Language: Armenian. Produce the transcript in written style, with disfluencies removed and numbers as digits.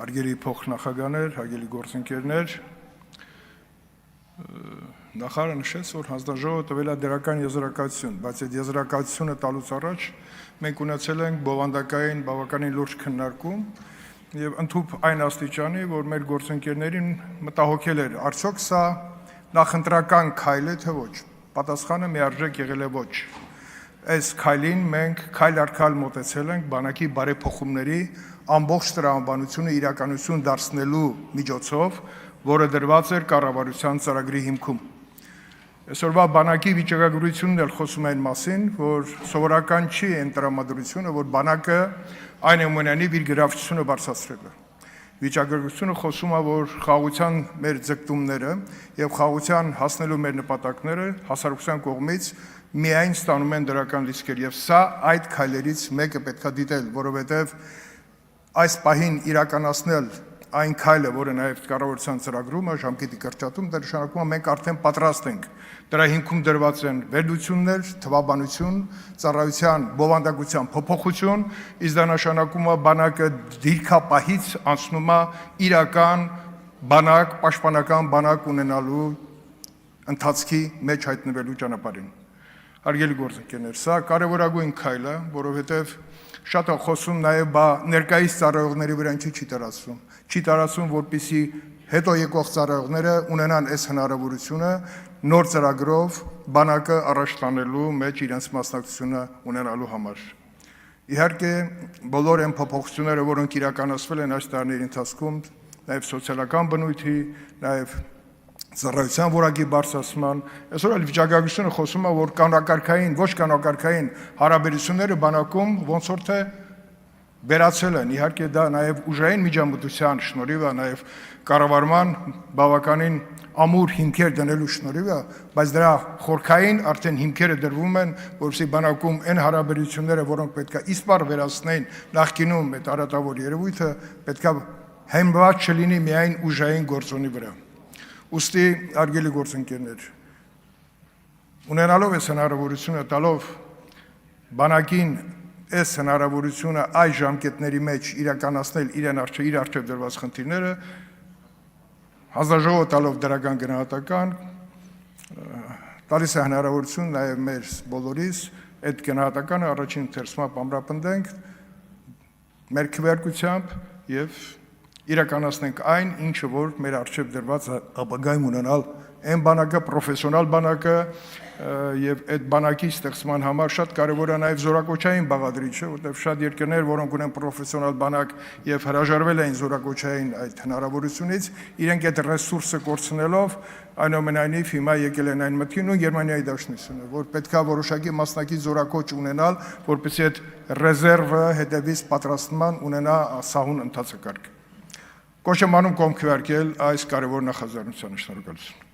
Հարգելի փոխնախագահներ, հարգելի գործընկերներ, նախարարը նշեց, որ հանձնաժողովը տվել է դրական եզրակացություն, բայց այդ եզրակացությունը տալուց առաջ մենք ունեցել ենք բովանդակային բավականին լուրջ քննարկում եւ ընդհուպ այն աստիճանի, որ մեր գործընկերներին մտահոգել էր, արդյոք սա նախընտրական քայլ է, թե ոչ։ Պատասխանը միարժեք եղել է ոչ։ Այս քայլին մենք քայլ առ քայլ մոտեցել ենք բանակի բարեփոխումների ամբողջ տրամաբանությունը իրականություն դարձնելու միջոցով, որը դրված էր կառավարության ծրագրի հիմքում։ Այսօրվա բանակի վիճակագրությունն էլ խոսում է այն մասին, որ սովորական չի այն տրամադրությունը, որ բանակը այնուամենայնիվ իր գրավչությունը բարձրացրել է։ Վիճակագրությունը խոսում է, որ խաղաղության մեր ձգտումները եւ խաղաղության հասնելու մեր նպատակները հասարակության կողմից միայն ստանում են դրական լիցքեր եւ սա այդ քայլերից մեկը պետքա դիտել, որովհետեւ այս պահին իրականացնել այն քայլը, որը նաև կառավարության ծրագրում է, ժամկետի կրճատում, դա նշանակում է մենք արդեն պատրաստ ենք։ Դրա հիմքում դրված են վերլուծություններ, թվաբանություն, ծառայության բովանդակության փոփոխություն, իսկ դա նշանակում է բանակը դիրքապահից անցնում է իրական բանակ, պաշտպանական բանակ ունենալու ընթացքի մեջ հայտնվելու ճանապարհին։ Հարգելի գործընկերներ, սա կարևորագույն քայլ է, որովհետև շատ է խոսում նաև ներկայիս ծառայողների վրա ինչի չի տարածվում։ Չի տարածվում, որպեսզի հետո եկող ծառայողները ունենան այս հնարավորությունը նոր ծրագրով բանակը առաջ տանելու մեջ իրենց մասնակցությունը ունենալու համար։ Իհարկե, բոլոր այն փոփոխությունները, որոնք իրականացվել են այս տարիների ընթացքում, նաև սոցիալական բնույթի, նաև ծառայության որակի բարձրացման, այսօր էլ վիճակագրությունը խոսում է, որ կանոնակարգային, ոչ կանոնակարգային հարաբերությունները բանակում ոնց որ թե վերացել են, իհարկե դա նաև ուժային միջամտության շնորհիվ է, նաև կառավարման բավականին ամուր հիմքեր դնելու շնորհիվ է, բայց դրա խորքային արդեն հիմքերը դրվում են, որովհետեւ բանակում այն հարաբերությունները, որոնք պետքա իսպառ վերացնեն նախկինում այդ արատավոր երևույթը, պետքա հիմնված չլինի միայն ուժային գործոնի վրա։ Ուստի արգելի գործընկերներ, ունենալով այս հնարավորությունը տալով բանակին այս հնարավորությունը այս ժամկետների մեջ իրականացնել իր առջև դրված խնդիրները, հանձնաժողովը տալով դրական գնահատական, տալիս է հնարավորություն նաև մեր բոլորիս այդ գնահատականը առաջին ընթերցումը ամրապնդենք մեր քվեարկությամբ եւ իրականացնենք այն, ինչը որ մեր առջև դրված ապագայում ունենալ այն բանակը, պրոֆեսիոնալ բանակը եւ այդ բանակի ստեղծման համար շատ կարեւոր է նաեւ զորակոչային բաղադրիչը, որտեղ շատ երկրներ, որոնք ունեն պրոֆեսիոնալ բանակ եւ հրաժարվել են զորակոչային այդ հնարավորությունից, իրենք այդ ռեսուրսը կորցնելով այնուամենայնիվ հիմա եկել են այն մտքին ու Գերմանիայի դաշնությունը, որ պետքա որոշակի մասնակից զորակոչ ունենալ, որպեսզի այդ ռեզերվը հետևից պատրաստման ունենա սահուն ընթացակարգ։ Կոչ եմ անում կողմ քվեարկել այս կարևոր նախաձեռնությանը, շնորհակալություն։